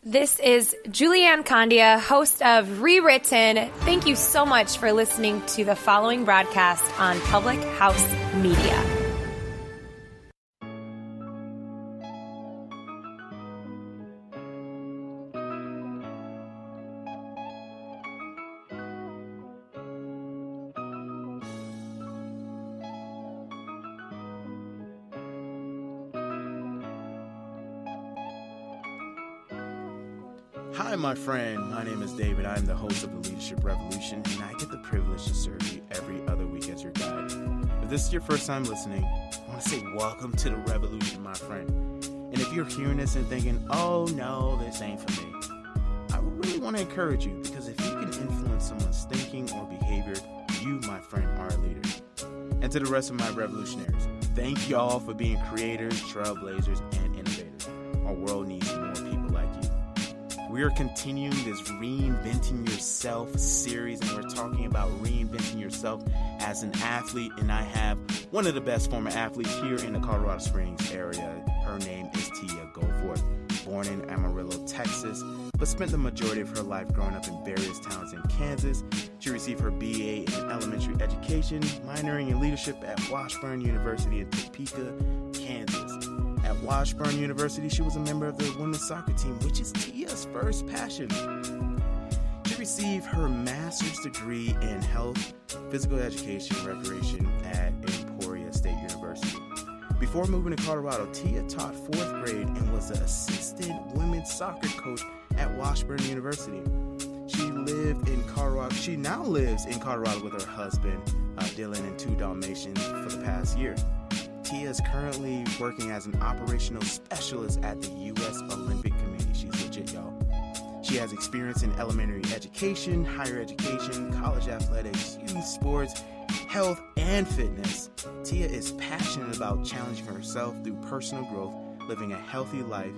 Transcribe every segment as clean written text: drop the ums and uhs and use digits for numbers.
This is Julianne Condia, host of Rewritten. Thank you so much for listening to the following broadcast on Public House Media. Hi, my friend. My name is David. I am the host of the Leadership Revolution, and I get the privilege to serve you every other week as your guide. If this is your first time listening, I want to say welcome to the revolution, my friend. And if you're hearing this and thinking, oh no, this ain't for me, I really want to encourage you, because if you can influence someone's thinking or behavior, you, my friend, are a leader. And to the rest of my revolutionaries, thank y'all for being creators, trailblazers, and innovators. Our world needs more people like you. We are continuing this Reinventing Yourself series, and we're talking about reinventing yourself as an athlete. And I have one of the best former athletes here in the Colorado Springs area. Her name is Tia Gourth, born in Amarillo, Texas, but spent the majority of her life growing up in various towns in Kansas. She received her BA in elementary education, minoring in leadership at Washburn University in Topeka, Kansas. At Washburn University, she was a member of the women's soccer team, which is Tia's first passion. She received her master's degree in health, physical education, recreation at Emporia State University. Before moving to Colorado, Tia taught 4th grade and was an assistant women's soccer coach at Washburn University. She now lives in Colorado with her husband, Dylan, and 2 Dalmatians for the past year. Tia is currently working as an operational specialist at the U.S. Olympic Committee. She's legit, y'all. She has experience in elementary education, higher education, college athletics, youth sports, health, and fitness. Tia is passionate about challenging herself through personal growth, living a healthy life,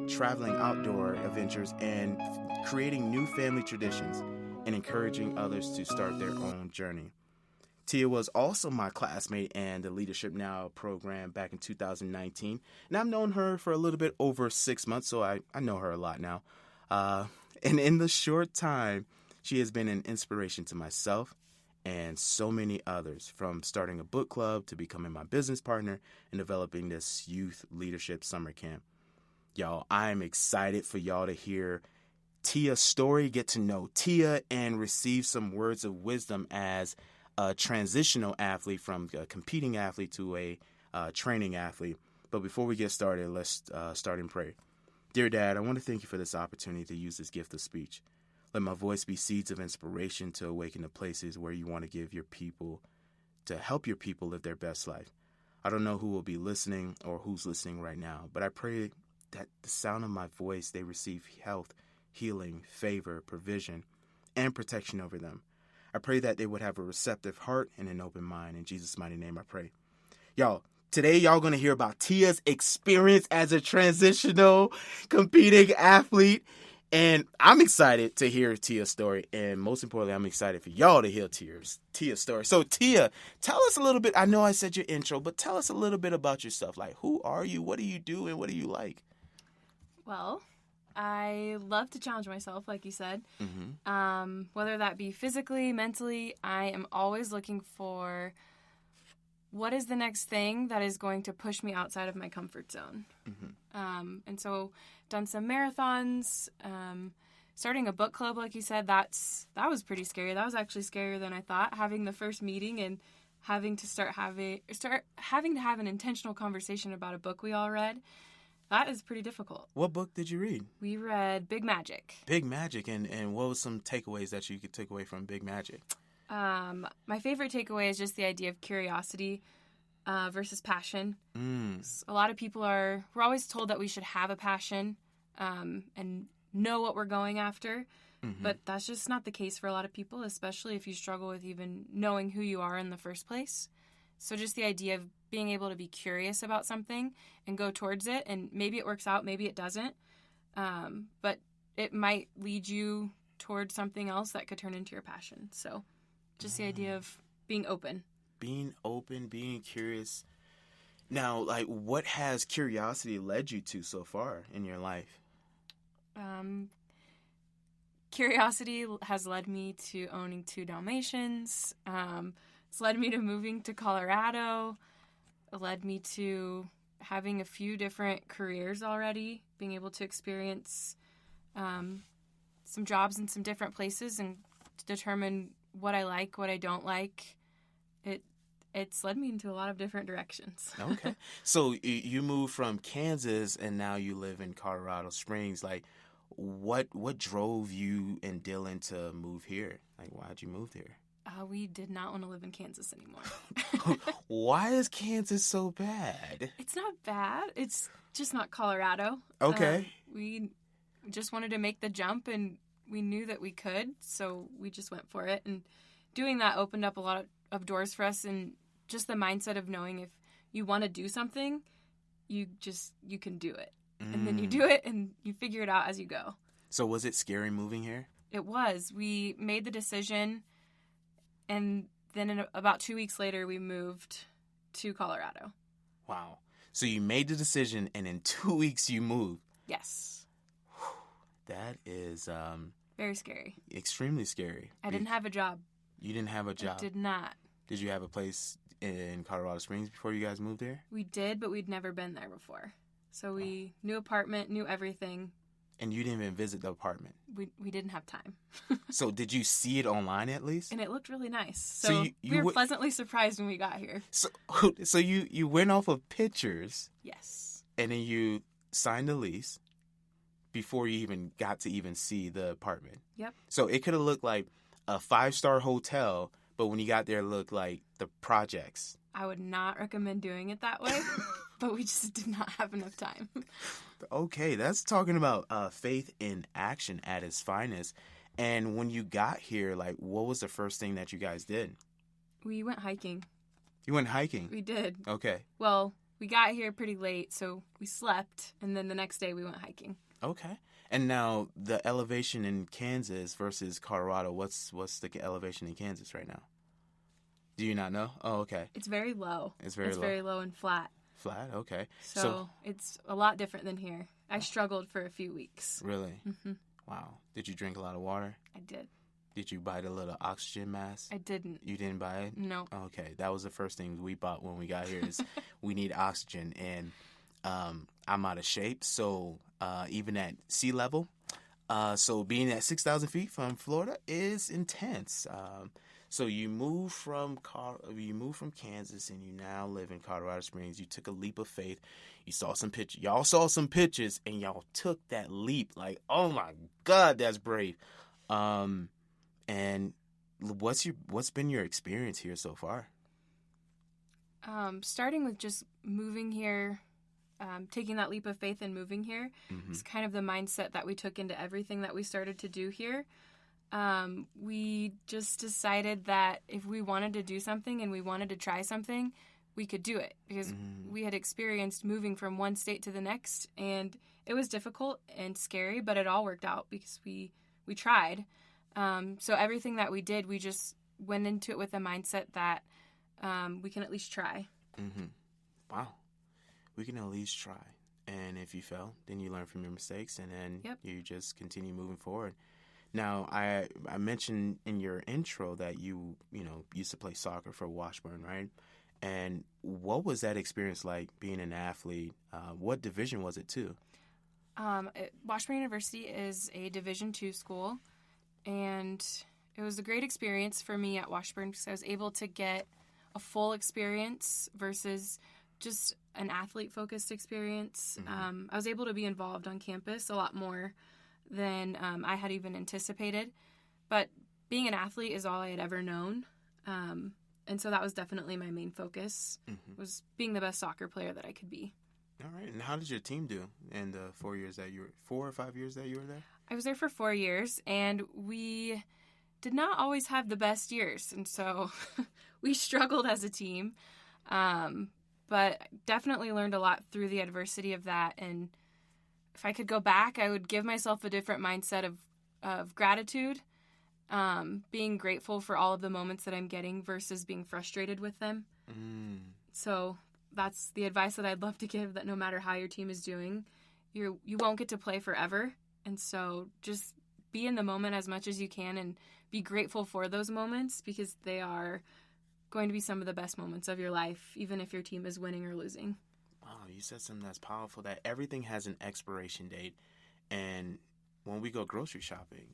traveling outdoor adventures, and creating new family traditions, and encouraging others to start their own journey. Tia was also my classmate in the Leadership Now program back in 2019, and I've known her for a little bit over 6 months, so I know her a lot now. And in the short time, she has been an inspiration to myself and so many others, from starting a book club to becoming my business partner and developing this youth leadership summer camp. Y'all, I'm excited for y'all to hear Tia's story, get to know Tia, and receive some words of wisdom as a transitional athlete from a competing athlete to a training athlete. But before we get started, let's start in prayer. Dear Dad, I want to thank you for this opportunity to use this gift of speech. Let my voice be seeds of inspiration to awaken the places where you want to give your people, to help your people live their best life. I don't know who will be listening or who's listening right now, but I pray that the sound of my voice, they receive health, healing, favor, provision, and protection over them. I pray that they would have a receptive heart and an open mind. In Jesus' mighty name, I pray. Y'all, today y'all going to hear about Tia's experience as a transitional competing athlete. And I'm excited to hear Tia's story. And most importantly, I'm excited for y'all to hear Tia's story. So Tia, tell us a little bit. I know I said your intro, but tell us a little bit about yourself. Like, who are you? What do you do? And what do you like? Well, I love to challenge myself, like you said. Whether that be physically, mentally, I am always looking for what is the next thing that is going to push me outside of my comfort zone. And so done some marathons, starting a book club, like you said, that was pretty scary. That was actually scarier than I thought, having the first meeting and having to having to have an intentional conversation about a book we all read. That is pretty difficult. What book did you read? We read Big Magic. Big Magic. And what was some takeaways that you could take away from Big Magic? My favorite takeaway is just the idea of curiosity versus passion. A lot of people we're always told that we should have a passion and know what we're going after. But that's just not the case for a lot of people, especially if you struggle with even knowing who you are in the first place. So just the idea of being able to be curious about something and go towards it, and maybe it works out, maybe it doesn't, but it might lead you towards something else that could turn into your passion. So just the idea of being open. Being open, being curious. Now, like, what has curiosity led you to so far in your life? Curiosity has led me to owning 2 Dalmatians. It's led me to moving to Colorado. It led me to having a few different careers already, being able to experience some jobs in some different places and to determine what I like, what I don't like. It's led me into a lot of different directions. Okay. So you moved from Kansas and now you live in Colorado Springs. Like, what drove you and Dylan to move here? Like, why'd you move here? We did not want to live in Kansas anymore. Why is Kansas so bad? It's not bad. It's just not Colorado. Okay. We just wanted to make the jump, and we knew that we could, so we just went for it. And doing that opened up a lot of doors for us, and just the mindset of knowing if you want to do something, you can do it. And then you do it, and you figure it out as you go. So was it scary moving here? It was. We made the decision, and then about 2 weeks later, we moved to Colorado. Wow. So you made the decision, and in 2 weeks you moved. Yes. That is very scary. Extremely scary. I didn't have a job. You didn't have a job? I did not. Did you have a place in Colorado Springs before you guys moved there? We did, but we'd never been there before. So we new apartment, knew everything. And you didn't even visit the apartment? We didn't have time. So did you see it online at least? And it looked really nice. So we were pleasantly surprised when we got here. So you went off of pictures. Yes. And then you signed the lease before you even got to even see the apartment. Yep. So it could have looked like a 5-star hotel, but when you got there, it looked like the projects. I would not recommend doing it that way, but we just did not have enough time. Okay, that's talking about faith in action at its finest. And when you got here, like, what was the first thing that you guys did? We went hiking. You went hiking? We did. Okay. Well, we got here pretty late, so we slept, and then the next day we went hiking. Okay. And now the elevation in Kansas versus Colorado, what's the elevation in Kansas right now? Do you not know? Oh, okay. It's very low. It's very low and flat. Flat, okay. So it's a lot different than here. I struggled for a few weeks. Really? Mm-hmm. Wow. Did you drink a lot of water? I did. Did you buy the little oxygen mask? I didn't. You didn't buy it? No. Okay. That was the first thing we bought when we got here is we need oxygen. And I'm out of shape, so even at sea level. So being at 6,000 feet from Florida is intense. So you moved from Kansas and you now live in Colorado Springs. You took a leap of faith. You saw some pictures. Y'all saw some pictures and y'all took that leap. Like, oh my God, that's brave. And what's been your experience here so far? Starting with just moving here, taking that leap of faith and moving here is kind of the mindset that we took into everything that we started to do here. We just decided that if we wanted to do something and we wanted to try something, we could do it because we had experienced moving from one state to the next, and it was difficult and scary, but it all worked out because we tried. So everything that we did, we just went into it with a mindset that we can at least try. Mm-hmm. Wow. We can at least try. And if you fail, then you learn from your mistakes, and then you just continue moving forward. Now, I mentioned in your intro that you used to play soccer for Washburn, right? And what was that experience like being an athlete? What division was it too? Washburn University is a Division II school, and it was a great experience for me at Washburn because I was able to get a full experience versus just an athlete-focused experience. I was able to be involved on campus a lot more than I had even anticipated. But being an athlete is all I had ever known. And so that was definitely my main focus, was being the best soccer player that I could be. All right. And how did your team do in the 4 or 5 years that you were there? I was there for 4 years, and we did not always have the best years. And so we struggled as a team. But definitely learned a lot through the adversity of that. And if I could go back, I would give myself a different mindset of gratitude, being grateful for all of the moments that I'm getting versus being frustrated with them. So that's the advice that I'd love to give, that no matter how your team is doing, you won't get to play forever. And so just be in the moment as much as you can and be grateful for those moments, because they are going to be some of the best moments of your life, even if your team is winning or losing. Oh, you said something that's powerful, that everything has an expiration date. And when we go grocery shopping,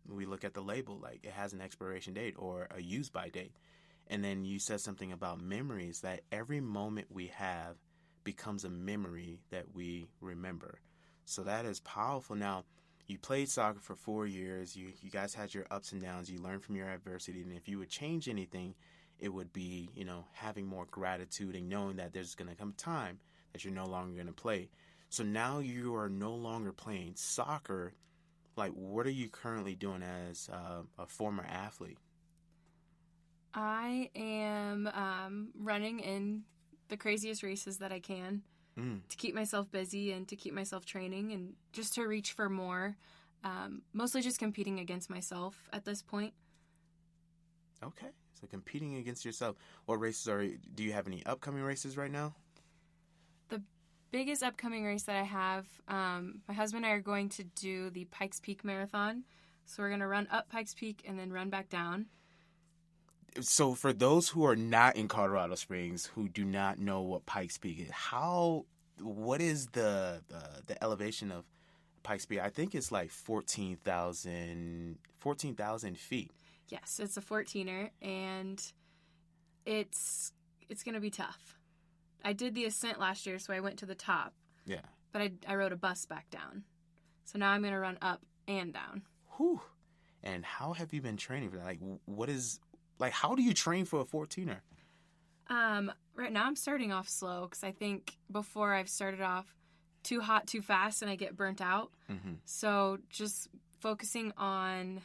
we look at the label, like it has an expiration date or a use by date. And then you said something about memories, that every moment we have becomes a memory that we remember. So that is powerful. Now, you played soccer for 4 years. You guys had your ups and downs. You learned from your adversity. And if you would change anything, it would be, having more gratitude and knowing that there's going to come a time that you're no longer going to play. So now you are no longer playing soccer. Like, what are you currently doing as a former athlete? I am running in the craziest races that I can to keep myself busy and to keep myself training and just to reach for more. Mostly just competing against myself at this point. Okay, so competing against yourself. What races do you have any upcoming races right now? The biggest upcoming race that I have, my husband and I are going to do the Pikes Peak Marathon. So we're going to run up Pikes Peak and then run back down. So for those who are not in Colorado Springs, who do not know what Pikes Peak is, what is the elevation of Pikes Peak? I think it's like 14,000 feet. Yes, it's a 14er, and it's going to be tough. I did the ascent last year, so I went to the top. Yeah. But I rode a bus back down. So now I'm going to run up and down. Whew. And how have you been training for that? How do you train for a 14er? Right now I'm starting off slow because I think before I've started off too hot, too fast, and I get burnt out. Mm-hmm. So just focusing on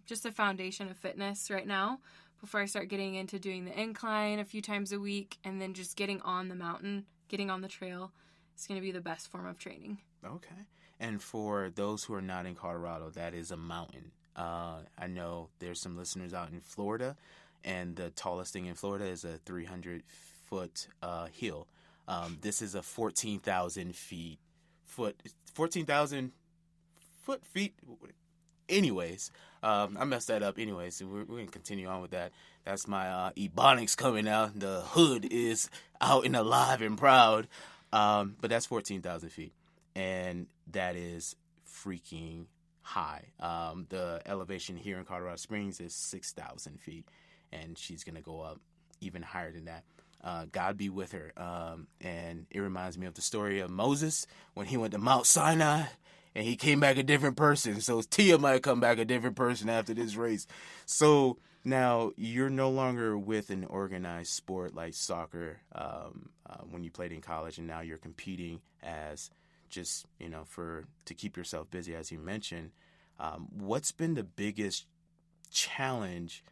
just a foundation of fitness right now before I start getting into doing the incline a few times a week, and then just getting on the mountain, getting on the trail. It's going to be the best form of training. Okay. And for those who are not in Colorado, that is a mountain. I know there's some listeners out in Florida, and the tallest thing in Florida is a 300-foot hill. This is a 14,000 feet. Anyways, I messed that up anyways, so we're going to continue on with that. That's my Ebonics coming out. The hood is out and alive and proud. But that's 14,000 feet, and that is freaking high. The elevation here in Colorado Springs is 6,000 feet, and she's going to go up even higher than that. God be with her. And it reminds me of the story of Moses when he went to Mount Sinai and he came back a different person. So Tia might come back a different person after this race. So now you're no longer with an organized sport like soccer when you played in college, and now you're competing as just, to keep yourself busy, as you mentioned. What's been the biggest challenge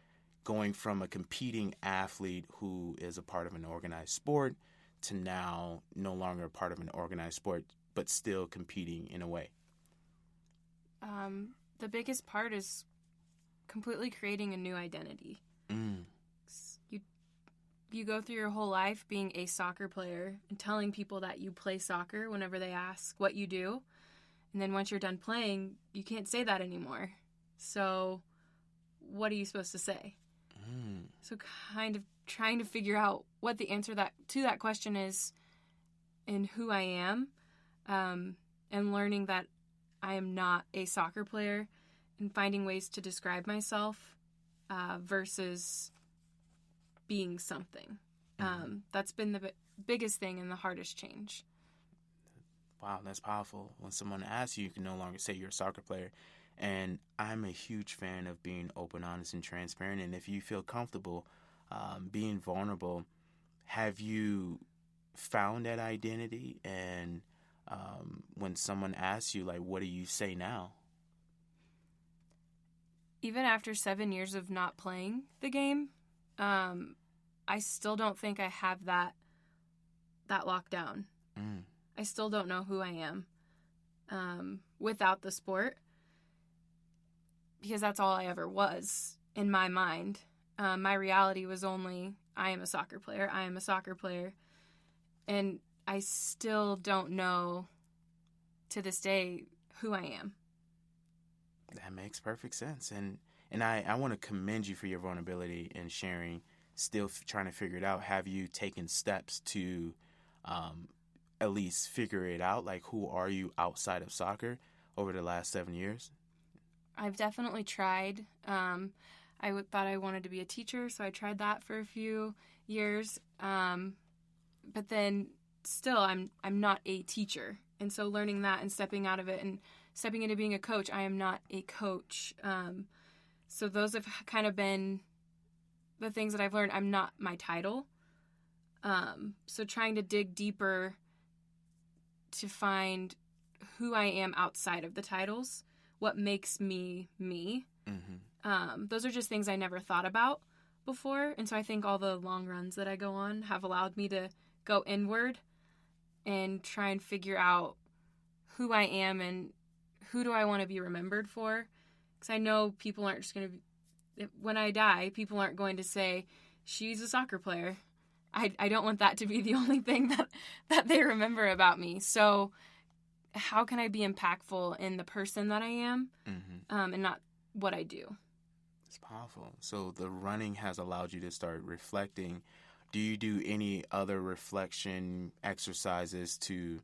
going from a competing athlete who is a part of an organized sport to now no longer a part of an organized sport, but still competing in a way? The biggest part is completely creating a new identity. You go through your whole life being a soccer player and telling people that you play soccer whenever they ask what you do. And then once you're done playing, you can't say that anymore. So what are you supposed to say? So kind of trying to figure out what the answer to that question is and who I am, and learning that I am not a soccer player, and finding ways to describe myself versus being something. That's been the biggest thing and the hardest change. Wow, that's powerful. When someone asks you, you can no longer say you're a soccer player. And I'm a huge fan of being open, honest, and transparent. And if you feel comfortable being vulnerable, have you found that identity? And when someone asks you, what do you say now? Even after 7 years of not playing the game, I still don't think I have that locked down. I still don't know who I am without the sport, because that's all I ever was in my mind. My reality was only, I am a soccer player. And I still don't know to this day who I am. That makes perfect sense. And I want to commend you for your vulnerability in sharing, still trying to figure it out. Have you taken steps to at least figure it out? Like, who are you outside of soccer over the last 7 years? I've definitely tried. Thought I wanted to be a teacher, so I tried that for a few years. But then still, I'm not a teacher. And so learning that and stepping out of it and stepping into being a coach, I am not a coach. So those have kind of been the things that I've learned. I'm not my title. So trying to dig deeper to find who I am outside of the titles, what makes me me. Mm-hmm. Those are just things I never thought about before. And so I think all the long runs that I go on have allowed me to go inward and try and figure out who I am and who do I want to be remembered for. Because I know people aren't just going to, when I die, people aren't going to say, she's a soccer player. I don't want that to be the only thing that they remember about me. So how can I be impactful in the person that I am, mm-hmm. And not what I do? It's powerful. So the running has allowed you to start reflecting. Do you do any other reflection exercises to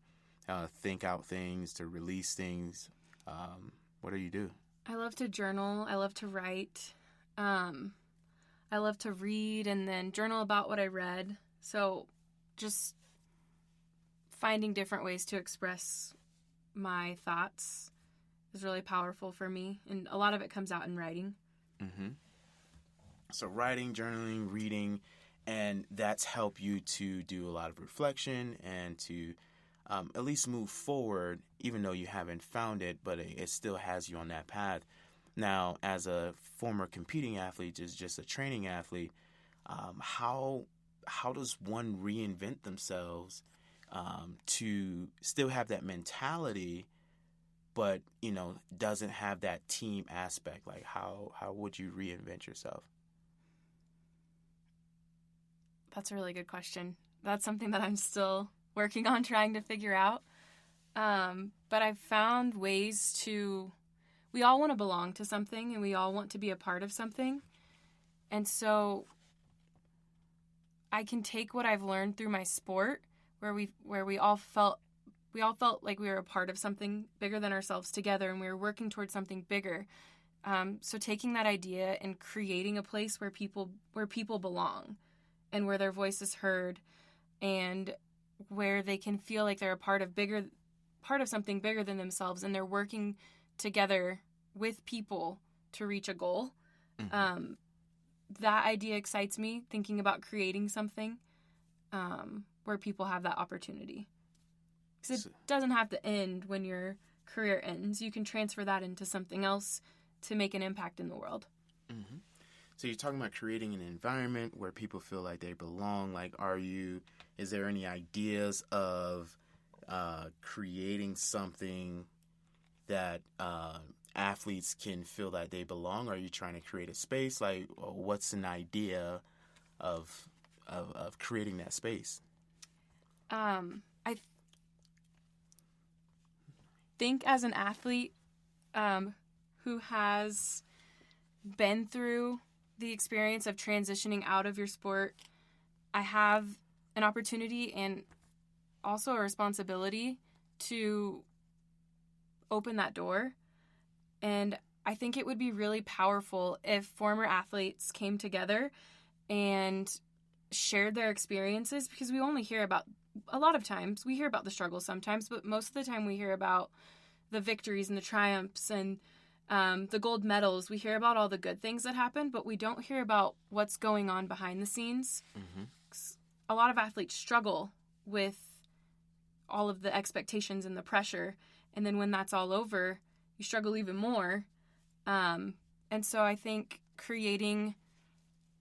think out things, to release things? What do you do? I love to journal. I love to write. I love to read and then journal about what I read. So just finding different ways to express my thoughts is really powerful for me. And a lot of it comes out in writing. Mm-hmm. So writing, journaling, reading, and that's helped you to do a lot of reflection and to at least move forward, even though you haven't found it, but it still has you on that path. Now, as a former competing athlete, just a training athlete, how does one reinvent themselves to still have that mentality, but doesn't have that team aspect? Like, how would you reinvent yourself? That's a really good question. That's something that I'm still working on trying to figure out. But I've found ways to. We all want to belong to something and we all want to be a part of something. And so I can take what I've learned through my sport where we all felt like we were a part of something bigger than ourselves together and we were working towards something bigger. So taking that idea and creating a place where people belong and where their voice is heard and where they can feel like they're a part of something bigger than themselves and they're working together with people to reach a goal. Mm-hmm. That idea excites me, thinking about creating something where people have that opportunity. Because it doesn't have to end when your career ends. You can transfer that into something else to make an impact in the world. Mm-hmm. So you're talking about creating an environment where people feel like they belong. Like, is there any ideas of creating something that athletes can feel that they belong? Are you trying to create a space? Like, what's an idea of creating that space? I think as an athlete who has been through the experience of transitioning out of your sport, I have an opportunity and also a responsibility to open that door. And I think it would be really powerful if former athletes came together and shared their experiences, because we only hear about, a lot of times, we hear about the struggles sometimes, but most of the time we hear about the victories and the triumphs and the gold medals. We hear about all the good things that happen, but we don't hear about what's going on behind the scenes. Mm-hmm. A lot of athletes struggle with all of the expectations and the pressure. And then when that's all over, you struggle even more. And so I think creating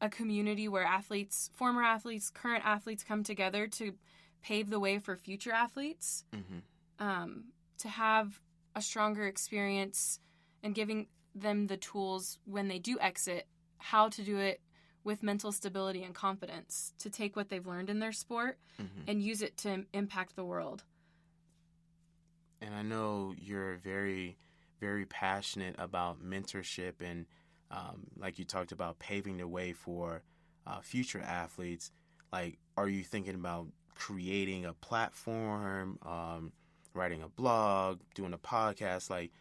a community where athletes, former athletes, current athletes come together to pave the way for future athletes, mm-hmm. To have a stronger experience and giving them the tools when they do exit, how to do it with mental stability and confidence, to take what they've learned in their sport mm-hmm. and use it to impact the world. And I know you're very, very passionate about mentorship and, like you talked about, paving the way for future athletes. Like, are you thinking about creating a platform, writing a blog, doing a podcast? Like,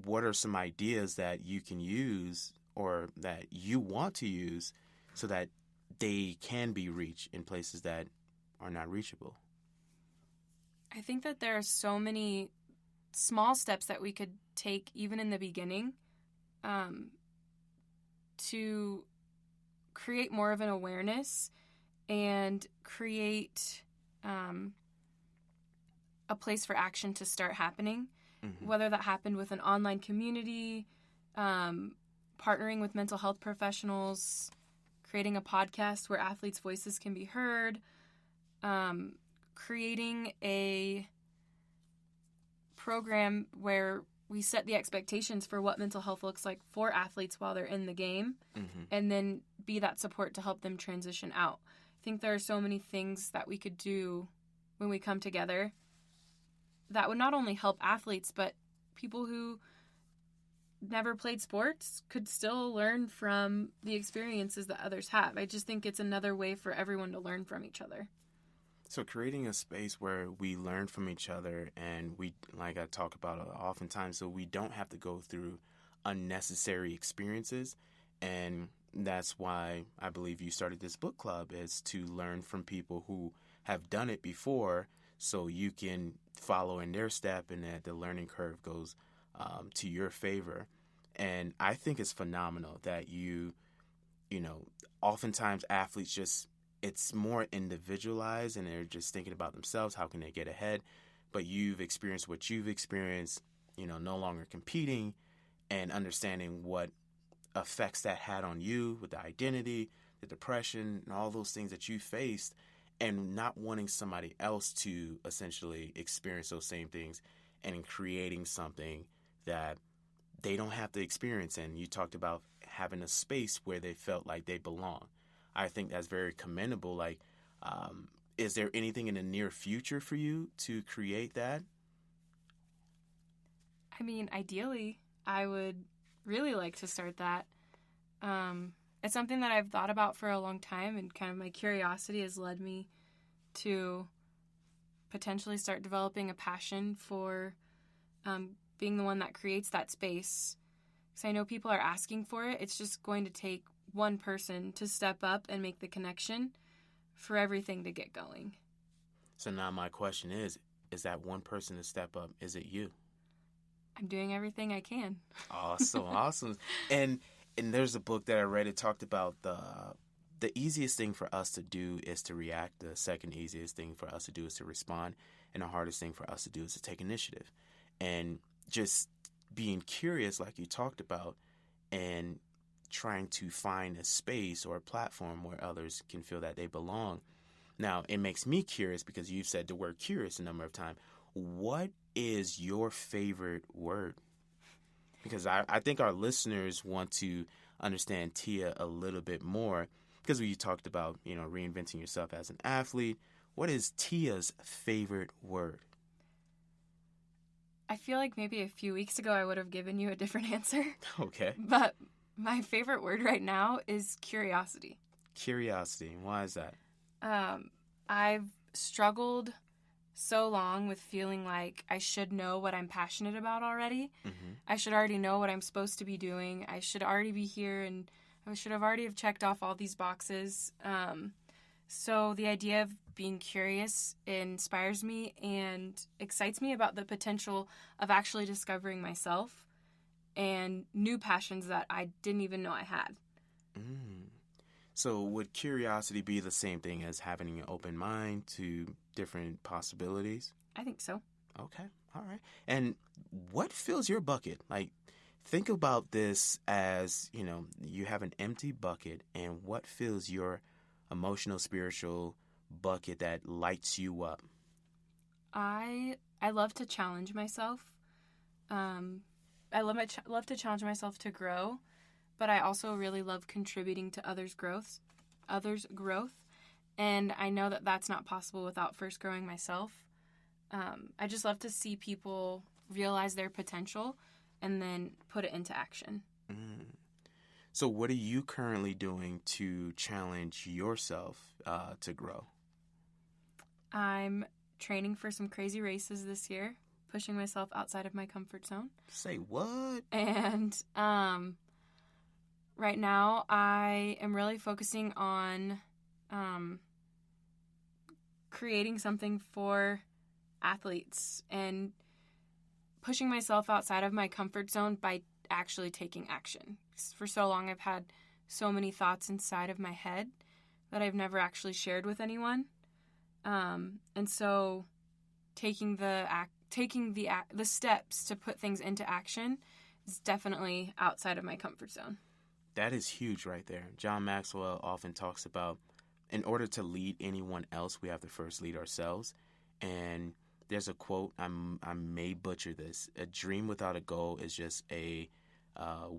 what are some ideas that you can use or that you want to use so that they can be reached in places that are not reachable? I think that there are so many small steps that we could take even in the beginning to create more of an awareness and create a place for action to start happening, whether that happened with an online community, partnering with mental health professionals, creating a podcast where athletes' voices can be heard, creating a program where we set the expectations for what mental health looks like for athletes while they're in the game, and then be that support to help them transition out. I think there are so many things that we could do when we come together that would not only help athletes, but people who never played sports could still learn from the experiences that others have. I just think it's another way for everyone to learn from each other. So creating a space where we learn from each other and we, like I talk about oftentimes, so we don't have to go through unnecessary experiences. And that's why I believe you started this book club, is to learn from people who have done it before so you can follow in their step and that the learning curve goes to your favor. And I think it's phenomenal that you know, oftentimes athletes just, it's more individualized and they're just thinking about themselves. How can they get ahead? But you've experienced what you've experienced, you know, no longer competing and understanding what effects that had on you with the identity, the depression, and all those things that you faced, and not wanting somebody else to essentially experience those same things, and in creating something that they don't have to experience. And you talked about having a space where they felt like they belong. I think that's very commendable. Like, is there anything in the near future for you to create that? I mean, ideally, I would really like to start that. It's something that I've thought about for a long time, and kind of my curiosity has led me to potentially start developing a passion for being the one that creates that space. Because I know people are asking for it. It's just going to take one person to step up and make the connection for everything to get going. So now my question is that one person to step up, is it you? I'm doing everything I can. Awesome. And there's a book that I read, it talked about the easiest thing for us to do is to react. The second easiest thing for us to do is to respond. And the hardest thing for us to do is to take initiative. And just being curious, like you talked about, and trying to find a space or a platform where others can feel that they belong. Now, it makes me curious because you've said the word curious a number of times. What is your favorite word? Because I think our listeners want to understand Tia a little bit more, because you talked about, you know, reinventing yourself as an athlete. What is Tia's favorite word? I feel like maybe a few weeks ago I would have given you a different answer. Okay. But my favorite word right now is curiosity. Curiosity. Why is that? I've struggled so long with feeling like I should know what I'm passionate about already. I should already know what I'm supposed to be doing. I should already be here, and I should have already have checked off all these boxes. So the idea of being curious inspires me and excites me about the potential of actually discovering myself and new passions that I didn't even know I had. So would curiosity be the same thing as having an open mind to different possibilities? I think so. Okay. All right. And what fills your bucket? Like, think about this as, you know, you have an empty bucket, and what fills your emotional, spiritual bucket that lights you up? I love to challenge myself. I love to challenge myself to grow, but I also really love contributing to others' growth. And I know that that's not possible without first growing myself. I just love to see people realize their potential and then put it into action. So what are you currently doing to challenge yourself to grow? I'm training for some crazy races this year, pushing myself outside of my comfort zone. Say what? And right now I am really focusing on creating something for athletes and pushing myself outside of my comfort zone by actually taking action. For so long I've had so many thoughts inside of my head that I've never actually shared with anyone. And so taking the steps to put things into action is definitely outside of my comfort zone. That is huge right there. John Maxwell often talks about in order to lead anyone else, we have to first lead ourselves. And there's a quote, I may butcher this, a dream without a goal is just a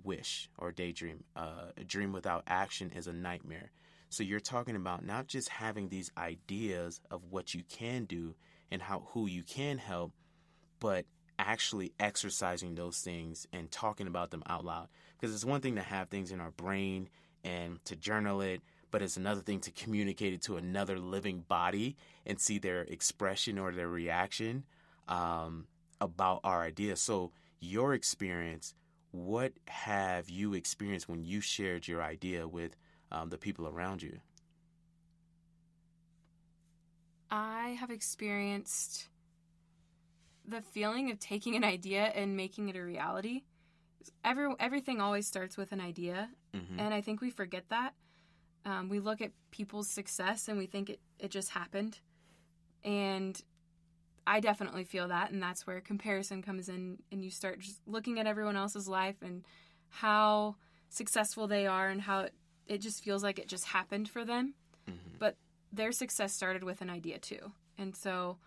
wish or daydream. A dream without action is a nightmare. So you're talking about not just having these ideas of what you can do and who you can help, but actually exercising those things and talking about them out loud. Because it's one thing to have things in our brain and to journal it, but it's another thing to communicate it to another living body and see their expression or their reaction about our ideas. So your experience, what have you experienced when you shared your idea with the people around you? I have experienced the feeling of taking an idea and making it a reality. Everything always starts with an idea, and I think we forget that. We look at people's success and we think it just happened. And I definitely feel that, and that's where comparison comes in, and you start just looking at everyone else's life and how successful they are and how it just feels like it just happened for them. But their success started with an idea too. And so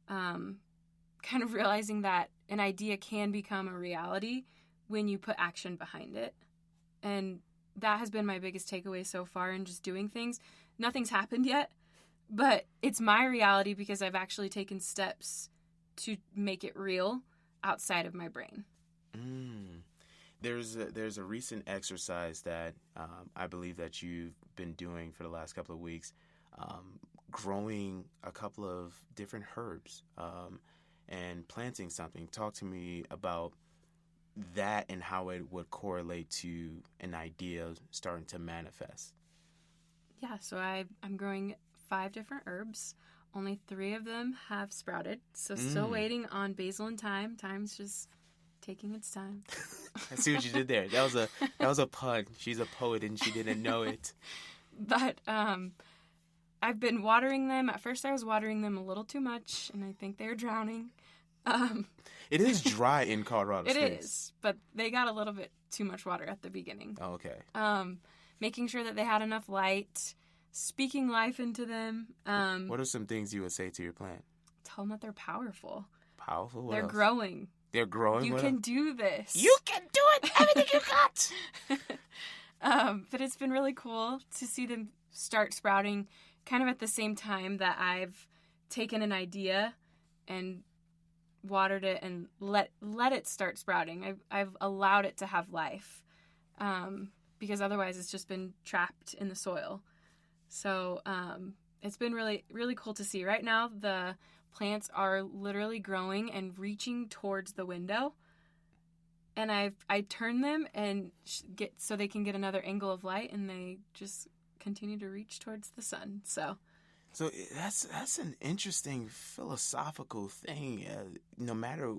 kind of realizing that an idea can become a reality when you put action behind it. And that has been my biggest takeaway so far in just doing things. Nothing's happened yet, but it's my reality because I've actually taken steps to make it real outside of my brain. There's a recent exercise that I believe that you've been doing for the last couple of weeks, growing a couple of different herbs and planting something. Talk to me about that and how it would correlate to an idea starting to manifest. Yeah, so I'm growing 5 different herbs. Only 3 of them have sprouted. So still waiting on basil and thyme. Thyme's just taking its time. I see what you did there. That was a pun. She's a poet and she didn't know it. But I've been watering them. At first I was watering them a little too much, and I think they're drowning. It is dry in Colorado Springs. It is, but they got a little bit too much water at the beginning. Oh, okay. Making sure that they had enough light, speaking life into them. What are some things you would say to your plant? Tell them that they're powerful. Powerful? What They're else? growing. They're growing? You can do this. You can do it! Everything you got! But it's been really cool to see them start sprouting kind of at the same time that I've taken an idea and watered it and let it start sprouting. I've allowed it to have life, because otherwise it's just been trapped in the soil. So it's been really, really cool to see. Right now the plants are literally growing and reaching towards the window, and I turn them and get so they can get another angle of light, and they just continue to reach towards the sun. So that's an interesting philosophical thing. No matter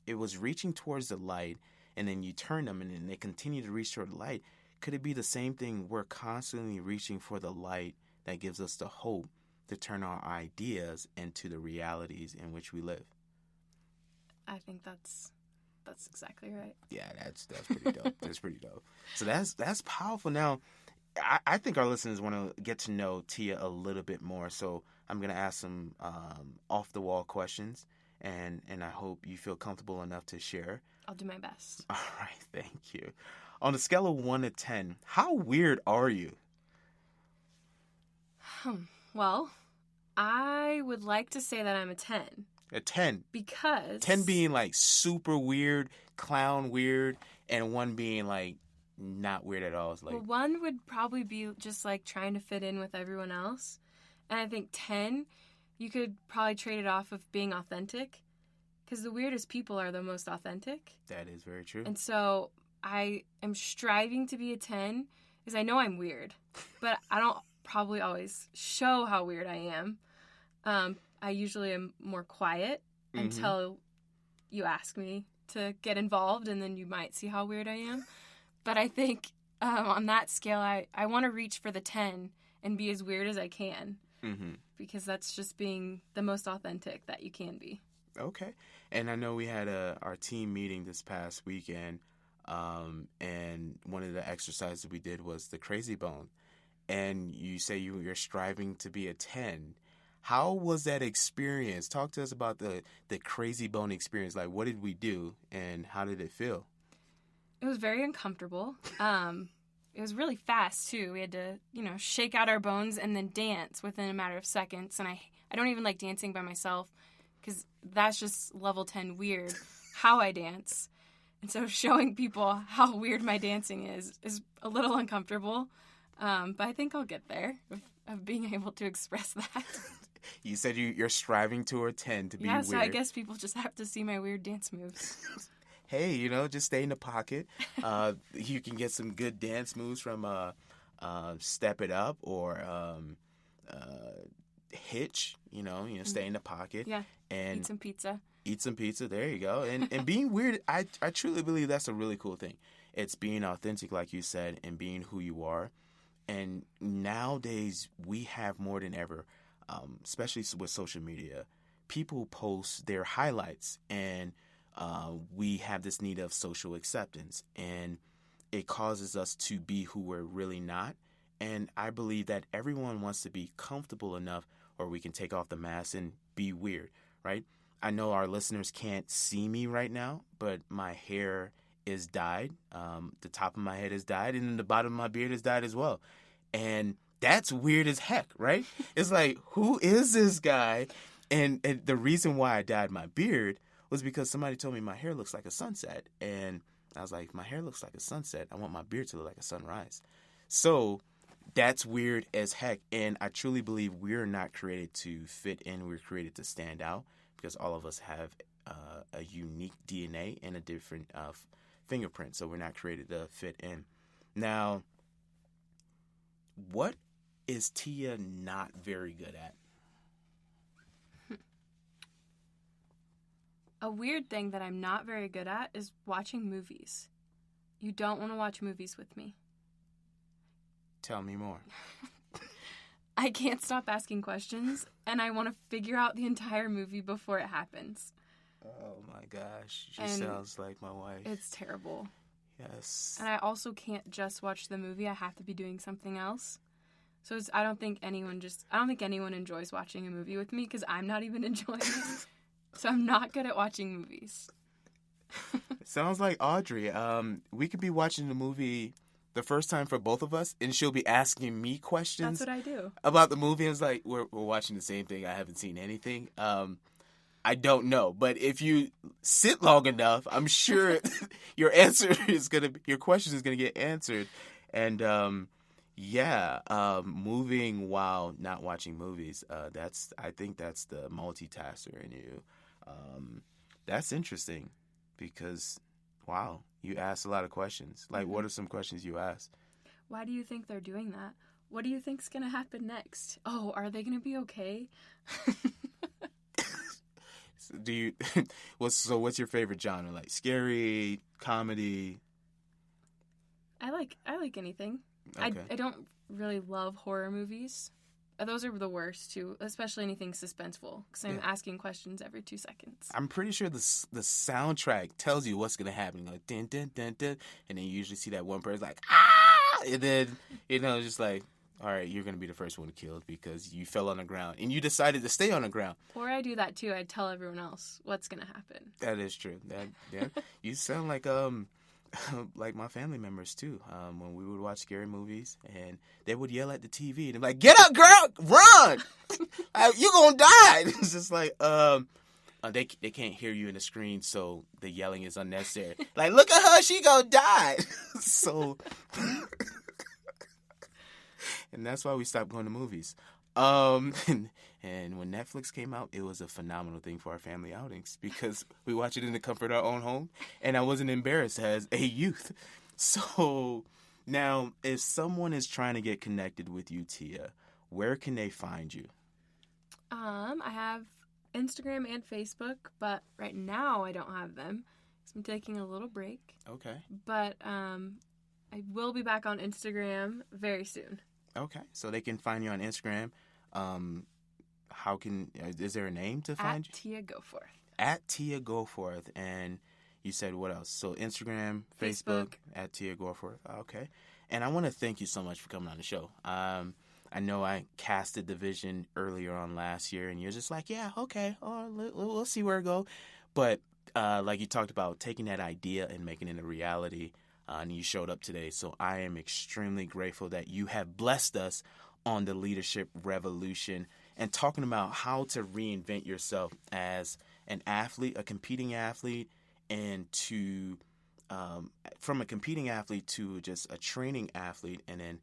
it was reaching towards the light, and then you turn them, and then they continue to reach toward the light. Could it be the same thing? We're constantly reaching for the light that gives us the hope to turn our ideas into the realities in which we live. I think that's exactly right. Yeah, that's pretty dope. That's pretty dope. So that's powerful. Now, I think our listeners want to get to know Tia a little bit more. So I'm going to ask some off-the-wall questions, and I hope you feel comfortable enough to share. I'll do my best. All right, thank you. On a scale of 1 to 10, how weird are you? Well, I would like to say that I'm a 10. A 10. Because 10 being like super weird, clown weird, and 1 being like not weird at all. It's like, well, 1 would probably be just like trying to fit in with everyone else. And I think 10, you could probably trade it off of being authentic. Because the weirdest people are the most authentic. that is very true. And so I am striving to be a 10 because I know I'm weird. But I don't probably always show how weird I am. I usually am more quiet until you ask me to get involved, and then you might see how weird I am. But I think on that scale, I want to reach for the 10 and be as weird as I can. Because that's just being the most authentic that you can be. Okay. And I know we had our team meeting this past weekend, and one of the exercises we did was the crazy bone. And you say you're striving to be a 10. How was that experience? Talk to us about the crazy bone experience. Like, what did we do, and how did it feel? It was very uncomfortable. It was really fast, too. We had to, shake out our bones and then dance within a matter of seconds. And I don't even like dancing by myself because that's just level 10 weird, how I dance. And so showing people how weird my dancing is a little uncomfortable. But I think I'll get there of being able to express that. You said you're striving toward 10 to be weird. Yeah, so I guess people just have to see my weird dance moves. Hey, just stay in the pocket. You can get some good dance moves from Step It Up or Hitch. Stay in the pocket. Yeah, and eat some pizza. Eat some pizza. There you go. And being weird, I truly believe that's a really cool thing. It's being authentic, like you said, and being who you are. And nowadays, we have more than ever, especially with social media, people post their highlights, and we have this need of social acceptance, and it causes us to be who we're really not. And I believe that everyone wants to be comfortable enough, or we can take off the mask and be weird, right? I know our listeners can't see me right now, but my hair is dyed. The top of my head is dyed, and then the bottom of my beard is dyed as well. And that's weird as heck, right? It's like, who is this guy? And the reason why I dyed my beard was because somebody told me my hair looks like a sunset. And I was like, my hair looks like a sunset. I want my beard to look like a sunrise. So that's weird as heck. And I truly believe we're not created to fit in. We're created to stand out because all of us have a unique DNA and a different fingerprint. So we're not created to fit in. Now, what is Tia not very good at? A weird thing that I'm not very good at is watching movies. You don't want to watch movies with me. Tell me more. I can't stop asking questions, and I want to figure out the entire movie before it happens. Oh my gosh. She sounds like my wife. It's terrible. Yes. And I also can't just watch the movie. I have to be doing something else. So I don't think anyone enjoys watching a movie with me because I'm not even enjoying it. So I'm not good at watching movies. Sounds like Audrey. We could be watching the movie the first time for both of us, and she'll be asking me questions. That's what I do. About the movie. It's like, we're watching the same thing. I haven't seen anything. I don't know. But if you sit long enough, I'm sure your question is gonna get answered. And moving while not watching movies. I think that's the multitasker in you. That's interesting because, wow, you asked a lot of questions. Like, what are some questions you asked? Why do you think they're doing that? What do you think's gonna happen next? Oh, are they gonna be okay? What's your favorite genre? Like scary, comedy? I like anything. Okay. I don't really love horror movies. Those are the worst too, especially anything suspenseful, because I'm asking questions every 2 seconds. I'm pretty sure the soundtrack tells you what's gonna happen, like dun dun dun dun, and then you usually see that one person like ah, and then just like, all right, you're gonna be the first one killed because you fell on the ground and you decided to stay on the ground. Or I do that too. I tell everyone else what's gonna happen. That is true. You sound like like my family members too. When we would watch scary movies and they would yell at the TV and they're like, "Get up, girl, run! You're gonna die!" It's just like, they can't hear you in the screen, so the yelling is unnecessary. Like, look at her, she gonna die. So, and that's why we stopped going to movies. And when Netflix came out, it was a phenomenal thing for our family outings because we watch it in the comfort of our own home, and I wasn't embarrassed as a youth. So now, if someone is trying to get connected with you, Tia, where can they find you? I have Instagram and Facebook, but right now I don't have them because I'm taking a little break. Okay. But I will be back on Instagram very soon. Okay, so they can find you on Instagram. Is there a name to find you? Tia Gourth. At Tia Gourth. And you said what else? So Instagram, Facebook. At Tia Gourth. Okay. And I want to thank you so much for coming on the show. I know I casted the vision earlier on last year, and you're just like, yeah, okay, we'll see where it goes. But like you talked about, taking that idea and making it a reality, and you showed up today. So I am extremely grateful that you have blessed us on the Leadership Revolution and talking about how to reinvent yourself as an athlete, a competing athlete, and to from a competing athlete to just a training athlete, and then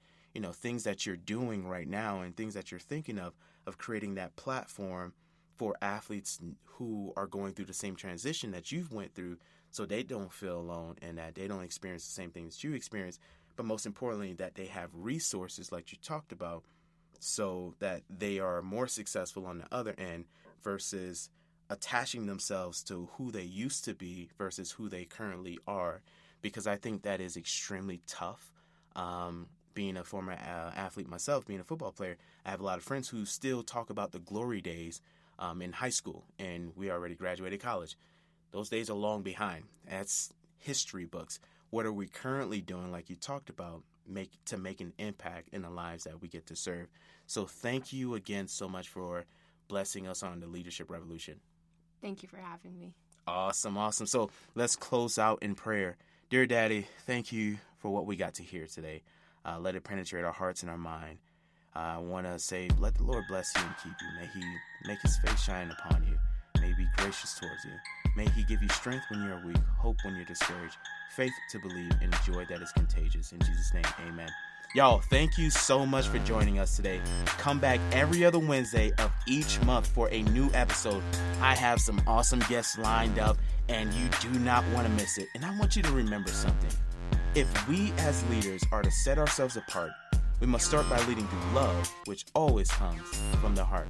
things that you're doing right now and things that you're thinking of creating that platform for athletes who are going through the same transition that you've went through, so they don't feel alone and that they don't experience the same things that you experience, but most importantly, that they have resources like you talked about so that they are more successful on the other end versus attaching themselves to who they used to be versus who they currently are, because I think that is extremely tough. Being a former athlete myself, being a football player, I have a lot of friends who still talk about the glory days in high school, and we already graduated college. Those days are long behind. That's history books. What are we currently doing, like you talked about, to make an impact in the lives that we get to serve? So thank you again so much for blessing us on the Leadership Revolution. Thank you for having me. Awesome. So let's close out in prayer. Dear Daddy, thank you for what we got to hear today. Let it penetrate our hearts and our mind. I want to say, let the Lord bless you and keep you. May He make His face shine upon you. May He be gracious towards you. May He give you strength when you are weak, hope when you're discouraged, faith to believe, and joy that is contagious. In Jesus' name, amen. Y'all, thank you so much for joining us today. Come back every other Wednesday of each month for a new episode. I have some awesome guests lined up, and you do not want to miss it. And I want you to remember something. If we as leaders are to set ourselves apart, we must start by leading through love, which always comes from the heart.